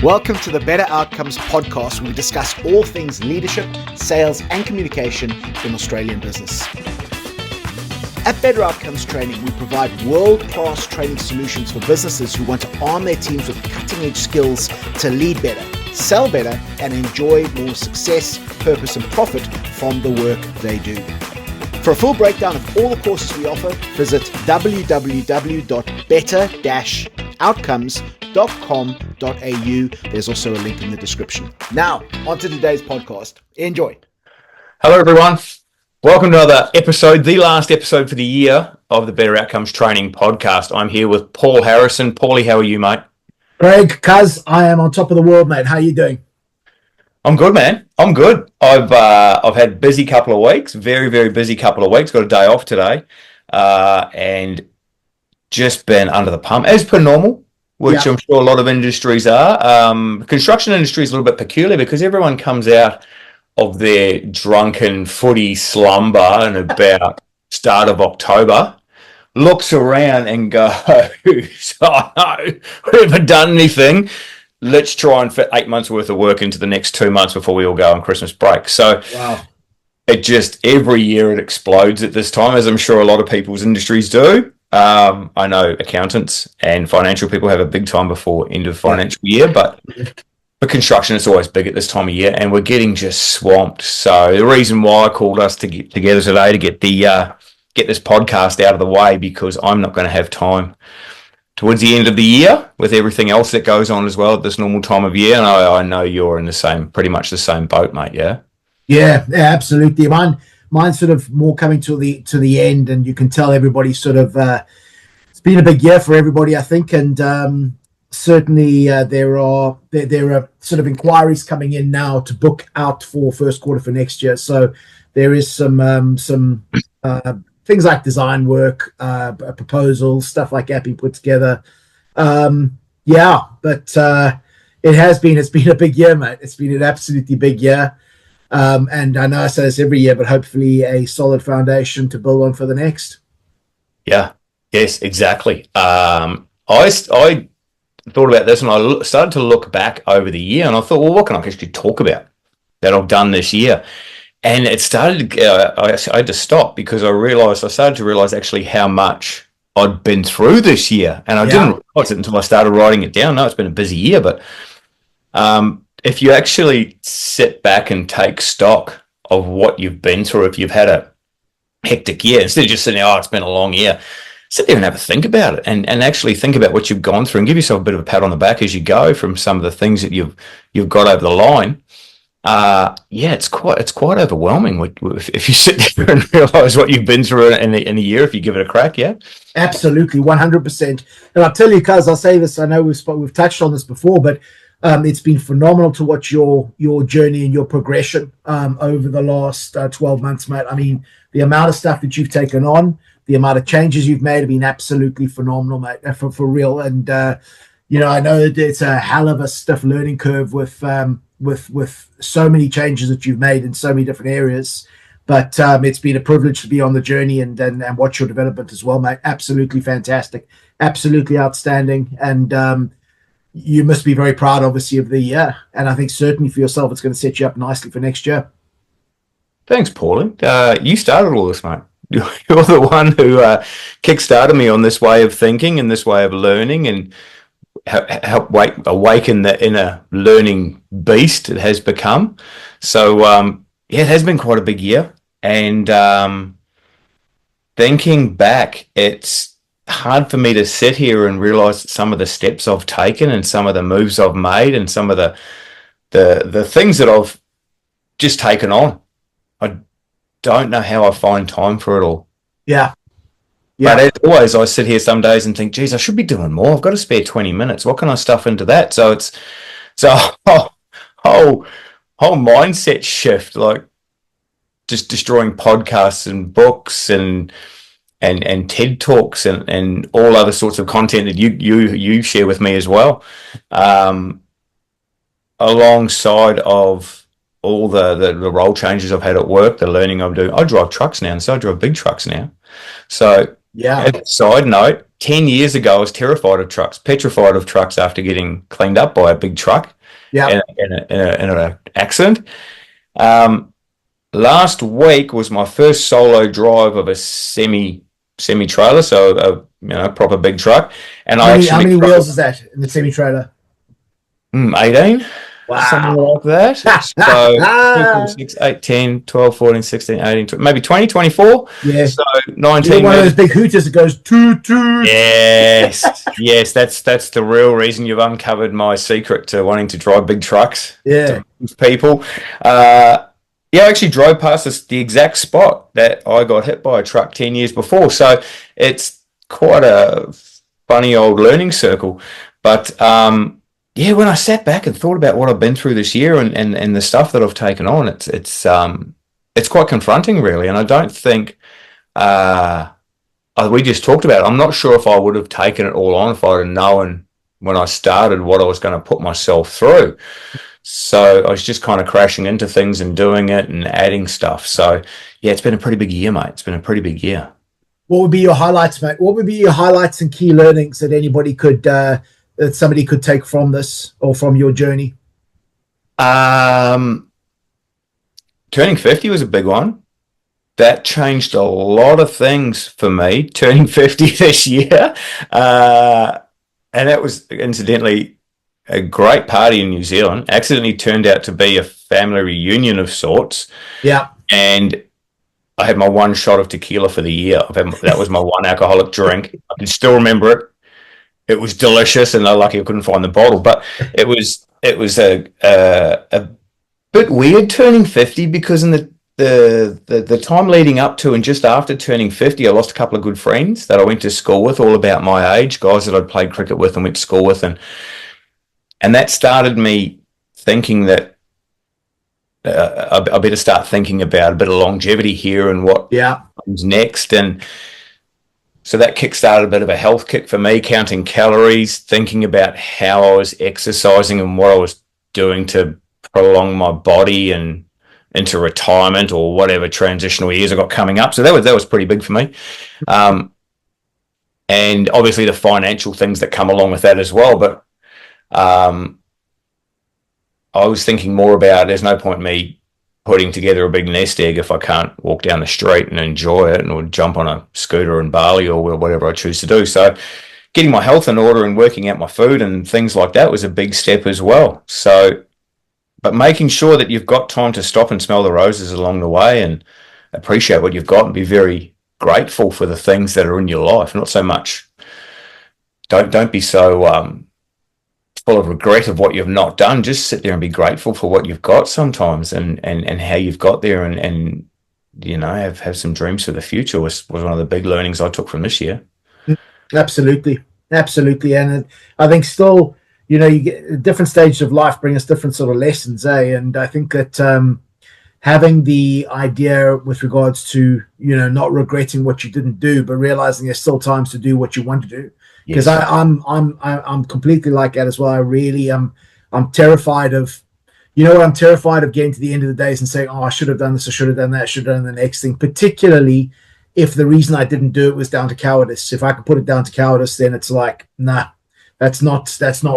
Welcome to the Better Outcomes podcast, where we discuss all things leadership, sales, and communication in Australian business. At Better Outcomes Training, we provide world-class training solutions for businesses who want to arm their teams with cutting-edge skills to lead better, sell better, and enjoy more success, purpose, and profit from the work they do. For a full breakdown of all the courses we offer, visit www.better-outcomes.com.au. There's also a link in the description. Now, on to today's podcast. Enjoy. Hello, everyone. Welcome to another episode, the last episode for the year of the Better Outcomes Training podcast. I'm here with Paul Harrison. Paulie, how are you, mate? Greg, Cuz, I am on top of the world, mate. How are you doing? I'm good, man. I'm good. I've had a busy couple of weeks, very, very busy couple of weeks. Got a day off today, and just been under the pump, as per normal, which I'm sure a lot of industries are. Construction industry is a little bit peculiar because everyone comes out of their drunken footy slumber in about start of October, looks around and goes, "Oh no, we haven't done anything. Let's try and fit 8 months worth of work into the next 2 months before we all go on Christmas break." So It just, every year it explodes at this time, as I'm sure a lot of people's industries do. I know accountants and financial people have a big time before end of financial year, but for construction, it's always big at this time of year, and we're getting just swamped. So the reason why I called us to get together today to get this podcast out of the way, because I'm not going to have time towards the end of the year with everything else that goes on as well at this normal time of year. And I know you're in pretty much the same boat, mate. Yeah, absolutely. Mine's sort of more coming to the end, and you can tell everybody sort of it's been a big year for everybody, I think, and certainly there are sort of inquiries coming in now to book out for first quarter for next year. So there is some things like design work, proposals, stuff like that being put together. But it's been a big year, mate. It's been an absolutely big year. And I know I say this every year, but hopefully a solid foundation to build on for the next. Yeah. Yes, exactly. I thought about this and I started to look back over the year, and I thought, well, what can I actually talk about that I've done this year? And it started, I had to stop because I started to realize actually how much I'd been through this year. And I didn't realize it until I started writing it down. No, it's been a busy year, but if you actually sit back and take stock of what you've been through, if you've had a hectic year, instead of just saying, oh, it's been a long year, sit there and have a think about it and actually think about what you've gone through and give yourself a bit of a pat on the back as you go from some of the things that you've got over the line. It's quite overwhelming if you sit there and realize what you've been through in a year, if you give it a crack. Yeah, absolutely, 100%. And I'll tell you, Cuz, I'll say this, I know we've touched on this before, but it's been phenomenal to watch your journey and your progression over the last 12 months, mate. I mean, the amount of stuff that you've taken on, the amount of changes you've made have been absolutely phenomenal, mate, for real. And I know that it's a hell of a stiff learning curve with so many changes that you've made in so many different areas. But it's been a privilege to be on the journey and watch your development as well, mate. Absolutely fantastic, absolutely outstanding. And you must be very proud, obviously, of the year. And I think certainly for yourself, it's going to set you up nicely for next year. Thanks, Paulie. You started all this, mate. You're the one who kick-started me on this way of thinking and this way of learning, and help awaken the inner learning beast it has become. So, it has been quite a big year. And thinking back, it's hard for me to sit here and realize some of the steps I've taken and some of the moves I've made and some of the things that I've just taken on. I don't know how I find time for it all. Yeah. But as always, I sit here some days and think, geez, I should be doing more. I've got to spare 20 minutes. What can I stuff into that? So it's a whole mindset shift, like just destroying podcasts and books and TED Talks and all other sorts of content that you share with me as well, alongside of all the role changes I've had at work, the learning I'm doing. I drive trucks now, and so I drive big trucks now. So as a side note, 10 years ago I was terrified of trucks, petrified of trucks after getting cleaned up by a big truck. Yeah. in an accident. Last week was my first solo drive of a semi trailer, so a proper big truck, and How many wheels is that in the semi trailer? 18. Something Wow. like that. So 2, 4, 6, 8, 10, 12, 14, 16, 18, 20, maybe 20, 24. Yeah. So You 19. one of those big hooters that goes toot toot. Yes. Yes, that's the real reason you've uncovered my secret to wanting to drive big trucks. Yeah. To move people. I actually drove past the exact spot that I got hit by a truck 10 years before. So it's quite a funny old learning circle. But when I sat back and thought about what I've been through this year and the stuff that I've taken on, it's quite confronting, really. And I don't think we just talked about it. I'm not sure if I would have taken it all on if I'd have known when I started what I was going to put myself through. So I was just kind of crashing into things and doing it and adding stuff. So it's been a pretty big year, mate. It's been a pretty big year. What would be your highlights, mate? What would be your highlights and key learnings that anybody could that somebody could take from this or from your journey? Turning 50 was a big one. That changed a lot of things for me, turning 50 this year. And that was incidentally a great party in New Zealand. Accidentally turned out to be a family reunion of sorts. Yeah. And I had my one shot of tequila for the year. That was my one alcoholic drink. I can still remember it. It was delicious, and I'm lucky I couldn't find the bottle. But it was a bit weird turning 50 because in the time leading up to and just after turning 50, I lost a couple of good friends that I went to school with, all about my age, guys that I'd played cricket with and went to school with, and that started me thinking that I better start thinking about a bit of longevity here and what comes next. And so that kick-started a bit of a health kick for me, counting calories, thinking about how I was exercising and what I was doing to prolong my body and into retirement or whatever transitional years I got coming up. So that was pretty big for me. And obviously the financial things that come along with that as well. But I was thinking more about there's no point in me putting together a big nest egg if I can't walk down the street and enjoy it or jump on a scooter in Bali or whatever I choose to do. So getting my health in order and working out my food and things like that was a big step as well. So, but making sure that you've got time to stop and smell the roses along the way and appreciate what you've got and be very grateful for the things that are in your life. Not so much, don't be so full of regret of what you've not done. Just sit there and be grateful for what you've got sometimes and how you've got there and have some dreams for the future was one of the big learnings I took from this year. Absolutely. And I think still, you get different stages of life bring us different sort of lessons, and I think that having the idea with regards to not regretting what you didn't do, but realizing there's still times to do what you want to do. Because yes. I'm completely like that as well. I really I'm terrified of, I'm terrified of getting to the end of the days and saying, oh, I should have done this, I should have done that, I should have done the next thing. Particularly if the reason I didn't do it was down to cowardice. If I could put it down to cowardice, then it's like, nah, that's not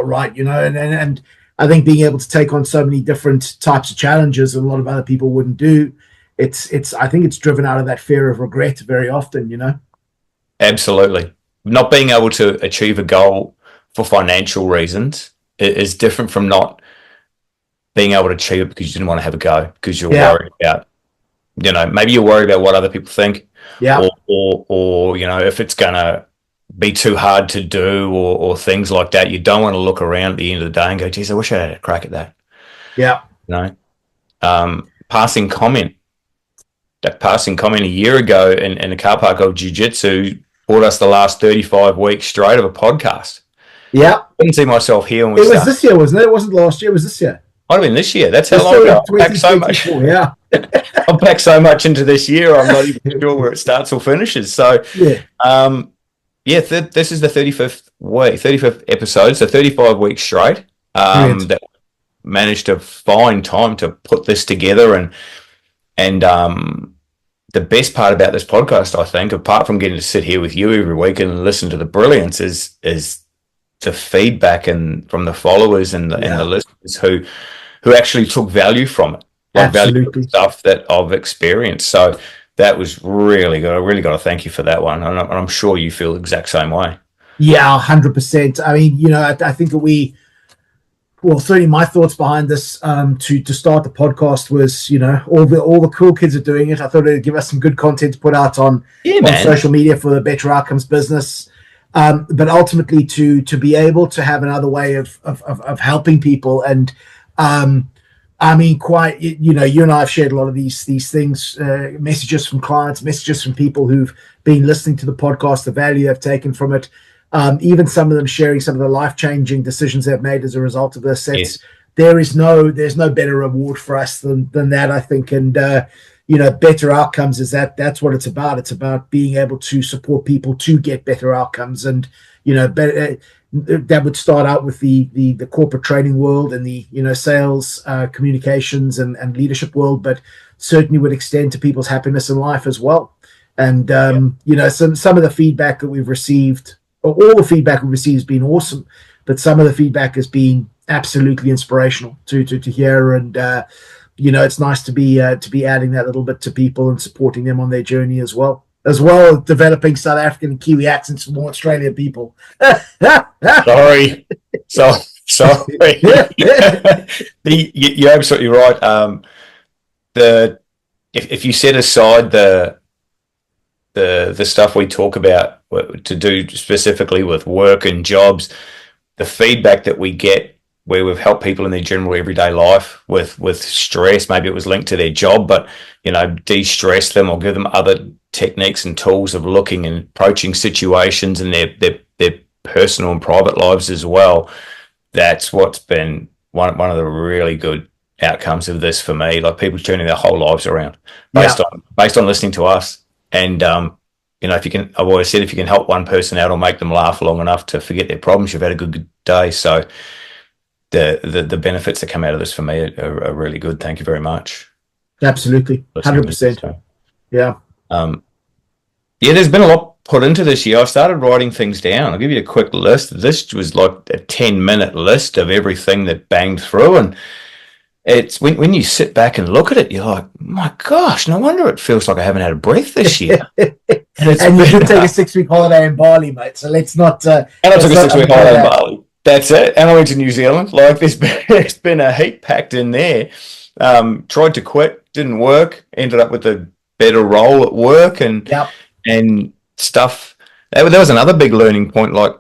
right, And I think being able to take on so many different types of challenges that a lot of other people wouldn't do, I think it's driven out of that fear of regret very often, Absolutely. Not being able to achieve a goal for financial reasons is different from not being able to achieve it because you didn't want to have a go, because you're worried about, maybe you're worried about what other people think, or if it's going to be too hard to do or things like that. You don't want to look around at the end of the day and go, geez, I wish I had a crack at that. Yeah. Passing comment a year ago in a car park of jiu-jitsu brought us the last 35 weeks straight of a podcast. Yeah. I couldn't see myself here. It was this year, wasn't it? It wasn't last year. It was this year. Might have been this year. That's how long ago. I've packed so much. Yeah. I've packed so much into this year. I'm not even sure where it starts or finishes. So, this is the 35th episode. So 35 weeks straight. That managed to find time to put this together and the best part about this podcast, I think, apart from getting to sit here with you every week and listen to the brilliance, is the feedback and from the followers and the listeners who actually took value from it, like value from stuff that I've experienced. So that was really good. I really got to thank you for that one, and I'm sure you feel the exact same way. Yeah, 100%. I mean, I think that well, certainly my thoughts behind this to start the podcast was, all the cool kids are doing it. I thought it'd give us some good content to put out on social media for the Better Outcomes business. But ultimately to be able to have another way of helping people. And I mean, quite, you and I have shared a lot of these things, messages from clients, messages from people who've been listening to the podcast, the value they've taken from it. Even some of them sharing some of the life-changing decisions they've made as a result of this. There's no better reward for us than that, I think. And better outcomes is that's what it's about. It's about being able to support people to get better outcomes. And that would start out with the corporate training world and the sales, communications and leadership world, but certainly would extend to people's happiness in life as well. And some of the feedback that we've received, all the feedback we've received has been awesome, but some of the feedback has been absolutely inspirational to hear. And it's nice to be adding that little bit to people and supporting them on their journey as well as developing South African and Kiwi accents for more Australian people. Sorry. You're absolutely right. If you set aside the stuff we talk about to do specifically with work and jobs, the feedback that we get where we've helped people in their general everyday life with stress, maybe it was linked to their job, but de-stress them or give them other techniques and tools of looking and approaching situations in their personal and private lives as well. That's what's been one of the really good outcomes of this for me. Like people turning their whole lives around based on listening to us. And if you can, I've always said, if you can help one person out or make them laugh long enough to forget their problems, you've had a good day. So the benefits that come out of this for me are really good. Thank you very much. Absolutely, 100%. Yeah. There's been a lot put into this year. I started writing things down. I'll give you a quick list. This was like a 10-minute list of everything that banged through, and it's when you sit back and look at it, you're like, my gosh, no wonder it feels like I haven't had a breath this year. and you should take a 6-week holiday in Bali, mate. So let's not. And I took a 6-week holiday in Bali. That's it. And I went to New Zealand. Like there's been a heap packed in there. Tried to quit, didn't work. Ended up with a better role at work and stuff. That was another big learning point. Like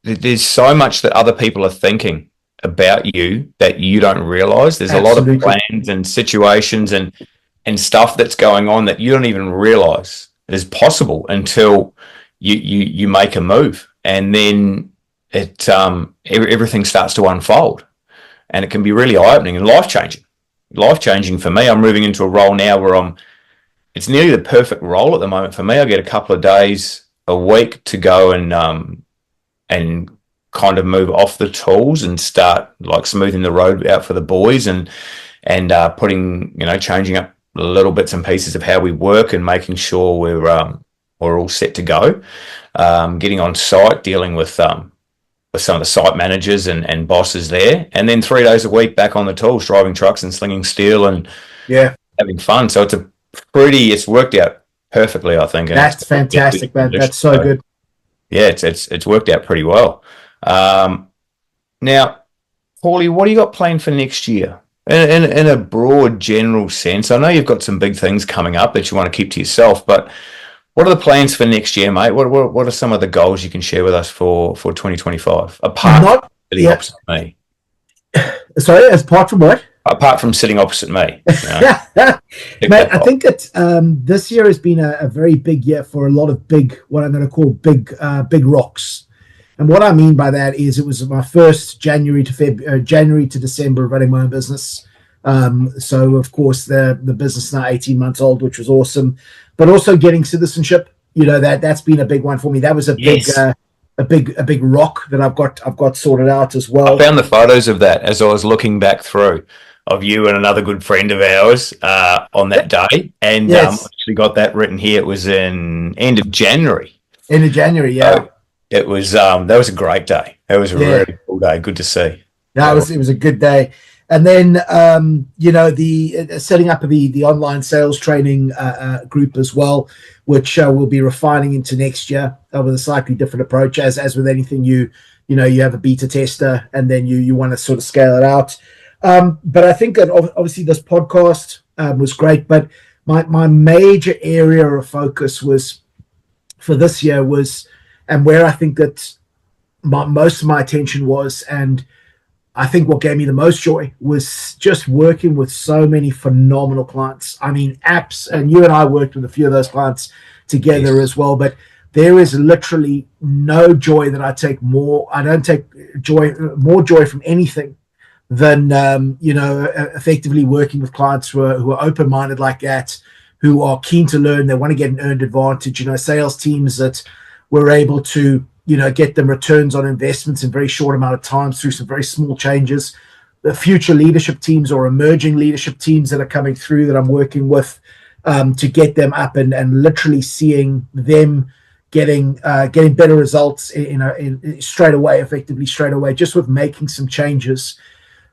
there's so much that other people are thinking about you that you don't realize. There's a lot of plans and situations and stuff that's going on that you don't even realize is possible until you make a move, and then it everything starts to unfold, and it can be really eye-opening and life-changing for me. I'm moving into a role now where it's nearly the perfect role at the moment for me. I get a couple of days a week to go and kind of move off the tools and start like smoothing the road out for the boys and putting, changing up little bits and pieces of how we work and making sure we're all set to go. Getting on site, dealing with some of the site managers and bosses there, and then 3 days a week back on the tools, driving trucks and slinging steel and having fun. So it's worked out perfectly, I think. And that's fantastic, man. That's so good. Yeah, it's worked out pretty well. Now, Paulie, what do you got planned for next year? In a broad, general sense, I know you've got some big things coming up that you want to keep to yourself, but what are the plans for next year, mate? What are some of the goals you can share with us for 2025? Apart from sitting opposite me. Sorry, apart from what? Apart from sitting opposite me. Mate, I think that this year has been a very big year for a lot of what I'm going to call big rocks. And what I mean by that is it was my first January to December of running my own business. So of course the business is now 18 months old, which was awesome. But also getting citizenship, that's been a big one for me. That was a big rock that I've got sorted out as well. I found the photos of that as I was looking back through of you and another good friend of ours on that day, and I actually got that written here. It was in end of January. End of January, yeah. It was that was a great day. It was a Yeah. really cool day. Good to see. No, it was a good day. And then the setting up of the online sales training group as well, which we'll be refining into next year with a slightly different approach. As with anything, you have a beta tester, and then you want to sort of scale it out. But I think that obviously this podcast was great, but my major area of focus was for this year was, and where I think that most of my attention was, and I think what gave me the most joy was just working with so many phenomenal clients. I mean, apps, and you and I worked with a few of those clients together as well. But there is literally no joy that I take more. I don't take more joy from anything than effectively working with clients who are open-minded like that, who are keen to learn. They want to get an earned advantage. Sales teams that were able to get them returns on investments in very short amount of time through some very small changes. The future leadership teams or emerging leadership teams that are coming through that I'm working with to get them up and literally seeing them getting better results in straight away, just with making some changes.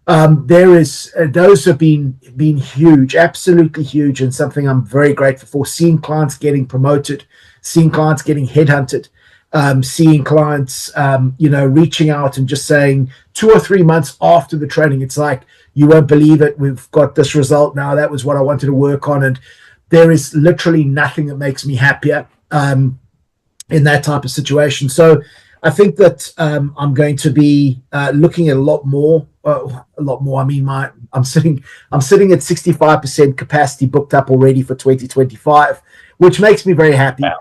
Those have been huge, absolutely huge, and something I'm very grateful for. Seeing clients getting promoted, seeing clients getting headhunted, seeing clients, reaching out and just saying 2 or 3 months after the training, it's like, you won't believe it, we've got this result now. That was what I wanted to work on. And there is literally nothing that makes me happier in that type of situation. So I think that I'm going to be looking at a lot more. I mean, I'm sitting at 65% capacity booked up already for 2025, which makes me very happy. Wow.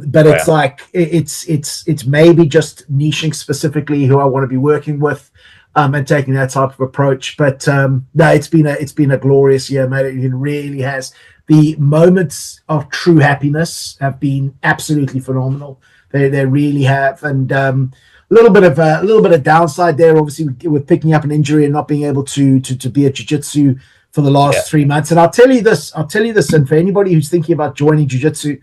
But it's like it's maybe just niching specifically who I want to be working with, and taking that type of approach. But no, it's been a glorious year, mate. It really has. The moments of true happiness have been absolutely phenomenal. They really have. And a little bit of downside there, obviously, with picking up an injury and not being able to be at jiu-jitsu for the last 3 months. And I'll tell you this, and for anybody who's thinking about joining jiu-jitsu,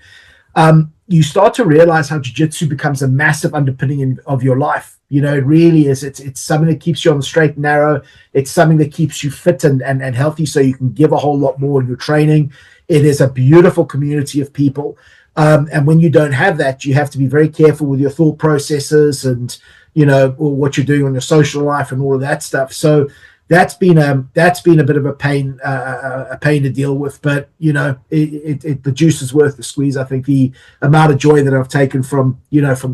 you start to realize how jiu-jitsu becomes a massive underpinning of your life. It really is. It's something that keeps you on the straight and narrow. It's something that keeps you fit and healthy, so you can give a whole lot more in your training. It is a beautiful community of people. And when you don't have that, you have to be very careful with your thought processes and, what you're doing on your social life and all of that stuff. So that's been a bit of a pain to deal with, but the juice is worth the squeeze. I think the amount of joy that I've taken from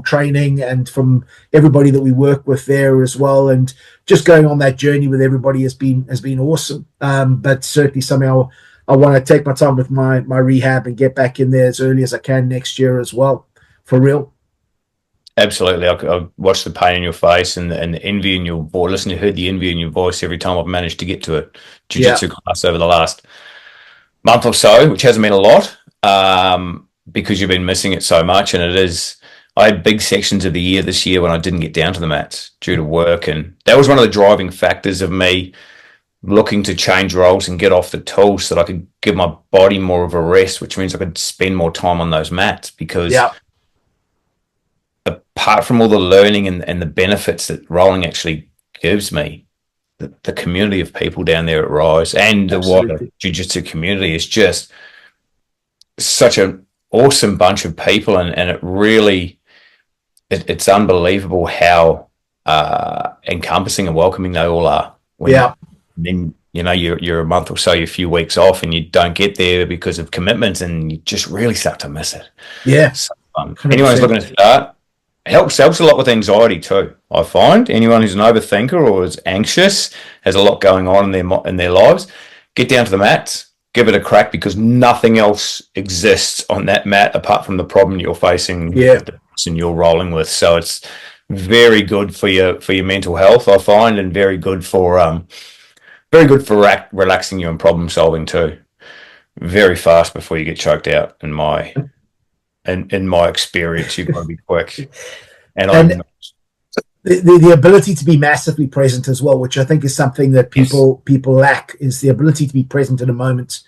training and from everybody that we work with there as well, and just going on that journey with everybody has been awesome. But certainly something I want to take my time with my rehab and get back in there as early as I can next year as well, for real. Absolutely. I watched the pain in your face and the envy in your voice. Heard the envy in your voice every time I've managed to get to a jiu-jitsu class over the last month or so, which hasn't been a lot, because you've been missing it so much. And I had big sections of the year this year when I didn't get down to the mats due to work. And that was one of the driving factors of me looking to change roles and get off the tools so that I could give my body more of a rest, which means I could spend more time on those mats, because apart from all the learning and the benefits that rolling actually gives me, the community of people down there at Rise and the wider jiu-jitsu community is just such an awesome bunch of people, and it really it's unbelievable how encompassing and welcoming they all are. Then you're a month or so, you're a few weeks off, and you don't get there because of commitments, and you just really start to miss it. So anyone who's looking to start, helps a lot with anxiety too. I find anyone who's an overthinker or is anxious, has a lot going on in their lives, get down to the mats, give it a crack, because nothing else exists on that mat apart from the problem you're facing, the person you're rolling with. So it's very good for your mental health, I find, and very good for relaxing you and problem solving too. Very fast before you get choked out. In my experience, you've got to be quick. And the ability to be massively present as well, which I think is something that people lack, is the ability to be present in a moment.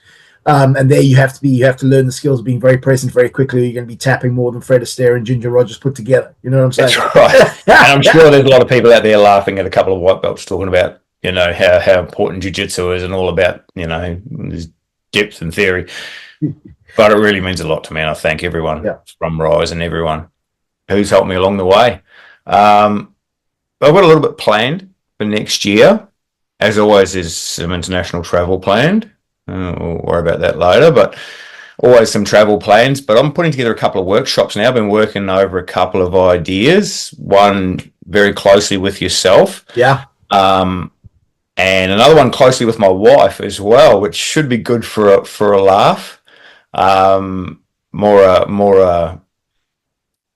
And there you have to learn the skills of being very present very quickly. You're going to be tapping more than Fred Astaire and Ginger Rogers put together. You know what I'm saying? That's right. And I'm sure there's a lot of people out there laughing at a couple of white belts talking about, how important jiu-jitsu is and all about, there's depth and theory. But it really means a lot to me. And I thank everyone from Rise and everyone who's helped me along the way. I've got a little bit planned for next year. As always, there's some international travel planned. We'll worry about that later, but always some travel plans. But I'm putting together a couple of workshops now. I've been working over a couple of ideas, one very closely with yourself. Yeah. And another one closely with my wife as well, which should be good for a laugh. More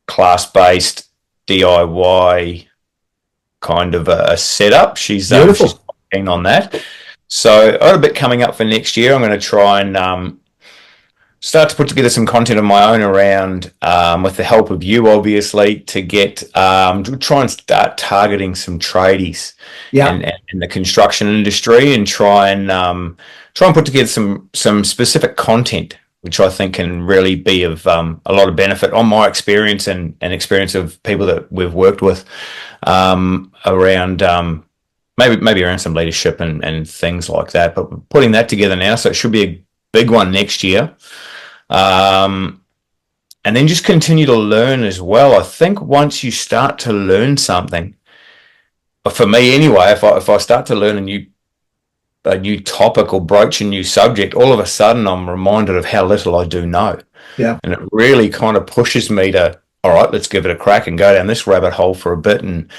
class-based DIY kind of a setup. She's keen on that. So I've got a bit coming up for next year. I'm going to try and start to put together some content of my own around, with the help of you, obviously, to get to try and start targeting some tradies in the construction industry, and try and put together some specific content, which I think can really be of a lot of benefit on my experience and experience of people that we've worked with around. Maybe around some leadership and things like that, but we're putting that together now, so it should be a big one next year. And then just continue to learn as well. I think once you start to learn something, for me anyway, if I start to learn a new topic or broach a new subject, all of a sudden I'm reminded of how little I do know. Yeah. And it really kind of pushes me to, all right, let's give it a crack and go down this rabbit hole for a bit and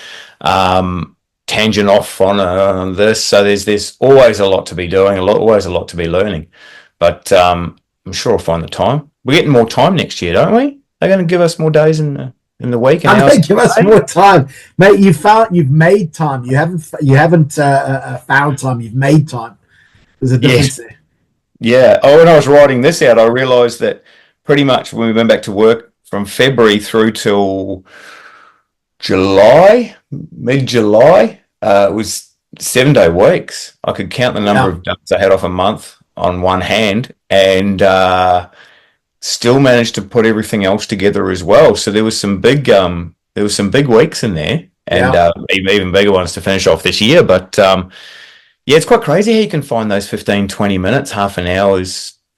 tangent off on this. So there's always a lot to be doing, always a lot to be learning. But I'm sure I'll find the time. We're getting more time next year, don't we? They're going to give us more days in the week. And they give us more time, mate. You've made time. You haven't found time. You've made time. There's a difference there. Yeah. Oh, when I was writing this out, I realised that pretty much when we went back to work from February through till mid-July, it was 7-day weeks. I could count the number of days I had off a month on one hand, and still managed to put everything else together as well. So there was some big weeks in there, and even bigger ones to finish off this year. But it's quite crazy how you can find those 15, 20 minutes, half an hour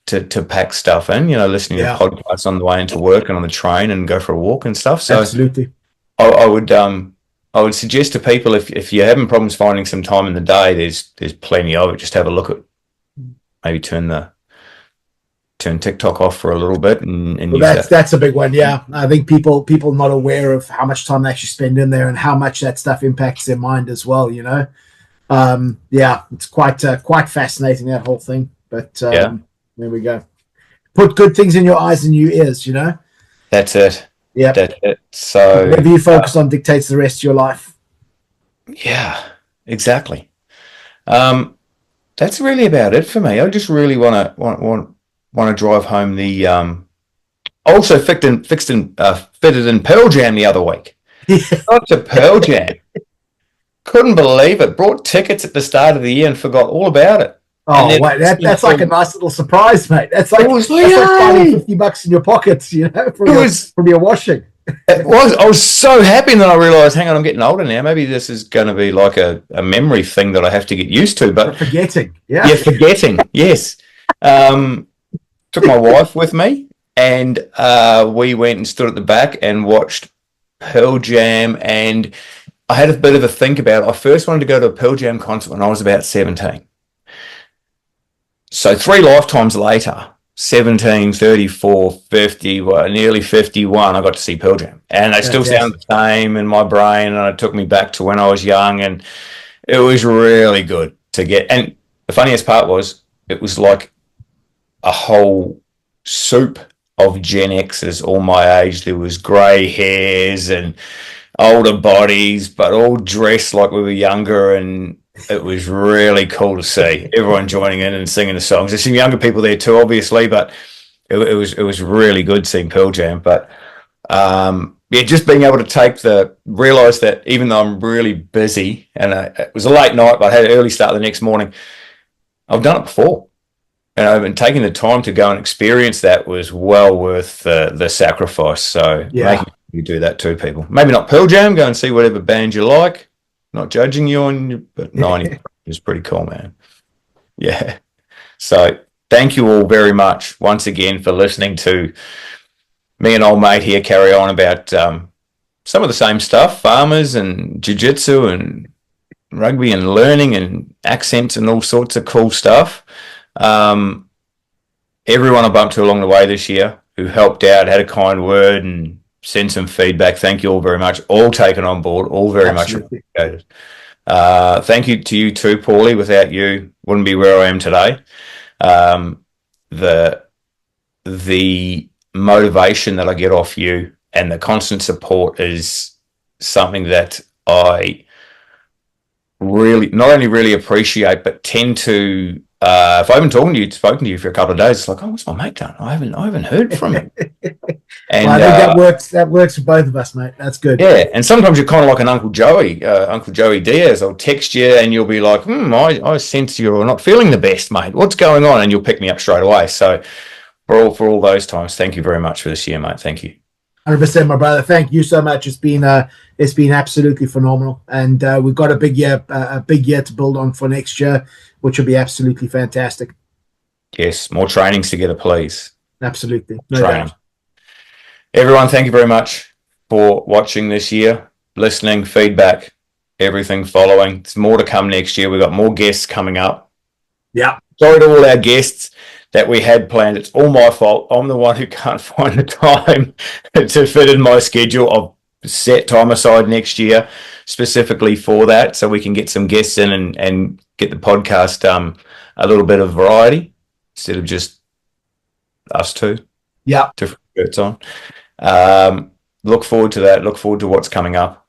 to pack stuff in, listening to podcasts on the way into work and on the train and go for a walk and stuff. So absolutely. I would suggest to people, if you're having problems finding some time in the day, there's plenty of it. Just have a look at, maybe turn TikTok off for a little bit, and that's a big one. Yeah, I think people not aware of how much time they actually spend in there and how much that stuff impacts their mind as well. It's quite fascinating, that whole thing. But there we go. Put good things in your eyes and your ears. That's it. Yeah, that's it. So whatever you focus on dictates the rest of your life. Yeah, exactly. That's really about it for me. I just really want to drive home the also fitted in Pearl Jam the other week. Got to Pearl Jam. Couldn't believe it. Brought tickets at the start of the year and forgot all about it. Oh, wait, that's like a nice little surprise, mate. That's like finding $50 in your pockets, from your washing. It was. I was so happy, and then I realised, hang on, I'm getting older now. Maybe this is going to be like a memory thing that I have to get used to. But forgetting, forgetting. Yes. Took my wife with me, and we went and stood at the back and watched Pearl Jam. And I had a bit of a think about it. I first wanted to go to a Pearl Jam concert when I was about 17. So 3 lifetimes later, 17, 34, 50, nearly 51, I got to see Pearl Jam. And they still sound the same in my brain, and it took me back to when I was young, and it was really good to get. And the funniest part was, it was like a whole soup of Gen Xers all my age. There was grey hairs and older bodies, but all dressed like we were younger, and it was really cool to see everyone joining in and singing the songs. There's some younger people there too, obviously, but it was really good seeing Pearl Jam. But just being able to realise that even though I'm really busy, and it was a late night, but I had an early start the next morning, I've done it before. and taking the time to go and experience that was well worth the sacrifice. So making you do that too, people. Maybe not Pearl Jam. Go and see whatever band you like. Not judging you on, but 90 is pretty cool, man. Yeah. So thank you all very much once again for listening to me and old mate here carry on about some of the same stuff, farmers and jiu-jitsu and rugby and learning and accents and all sorts of cool stuff. Everyone I bumped to along the way this year who helped out, had a kind word and sent some feedback. Thank you all very much. All taken on board, all very Absolutely. much appreciated. Thank you to you too, Paulie. Without you, wouldn't be where I am today. The motivation that I get off you and the constant support is something that I really not only really appreciate, but tend to if I haven't spoken to you for a couple of days, it's like, oh, what's my mate done? I haven't heard from him. And well, I think that works for both of us, mate. That's good. Yeah, and sometimes you're kind of like an Uncle Joey Diaz. I'll text you and you'll be like, I sense you're not feeling the best, mate. What's going on? And you'll pick me up straight away. So for all those times, thank you very much for this year, mate. Thank you. 100%, my brother. Thank you so much. It's been absolutely phenomenal, and we've got a big year to build on for next year, which will be absolutely fantastic. Yes, more trainings together, please. Absolutely, no doubt. Everyone, thank you very much for watching this year, listening, feedback, everything following. There's more to come next year. We've got more guests coming up. Yeah. Sorry to all our guests that we had planned. It's all my fault. I'm the one who can't find the time to fit in my schedule. I've set time aside next year specifically for that so we can get some guests in and get the podcast a little bit of variety instead of just us two. Yeah. Different shirts on. Look forward to that. Look forward to what's coming up.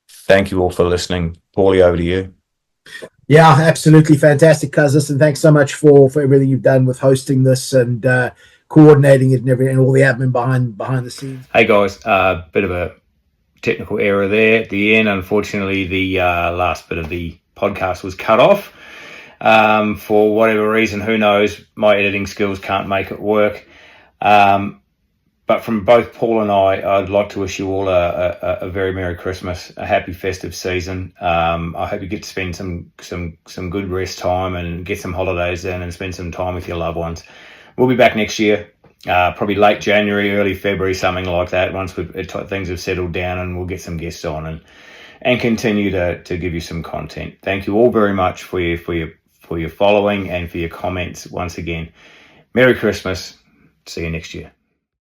Thank you all for listening. Paulie, over to you. Yeah, absolutely fantastic, Cuzzies, and thanks so much for everything you've done with hosting this and coordinating it and everything, and all the admin behind the scenes. Hey guys, bit of a technical error there at the end. Unfortunately, the last bit of the podcast was cut off for whatever reason. Who knows? My editing skills can't make it work. But from both Paul and I'd like to wish you all a very Merry Christmas, a happy festive season. I hope you get to spend some good rest time and get some holidays in and spend some time with your loved ones. We'll be back next year, probably late January, early February, something like that. Once things have settled down, and we'll get some guests on and continue to give you some content. Thank you all very much for your following and for your comments. Once again, Merry Christmas. See you next year.